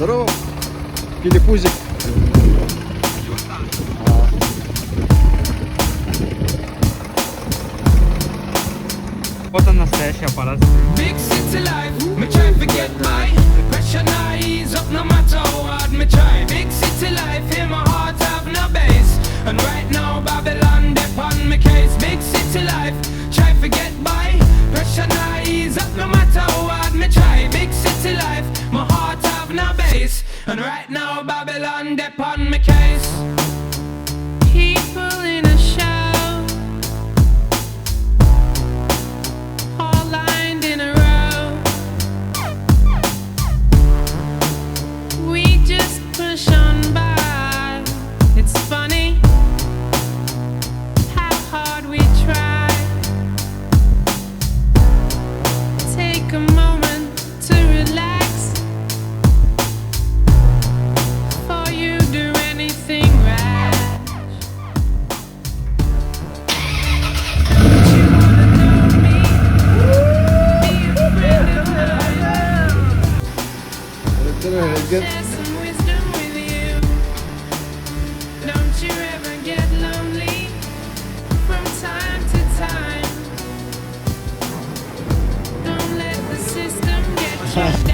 Здорово, Филиппузик. Вот он настоящий аппарат. Big city life, me try to get by. Pressure not ease up no matter how hard me try. Big city life, in my heart have no base. And right now Babylon dip on me case. Big city life, try to get by. Pressure not ease up no matter how hard me try. Big city life, my heart have no base. And right now Babylon dip on me case. People in a show, all lined in a row. We just push on by. It's funny how hard we try. Take a moment to relax before you do anything rash. You wanna know me? Be a friend of mine. Share some wisdom with you. Don't you ever get lonely from time to time. Don't let the system get you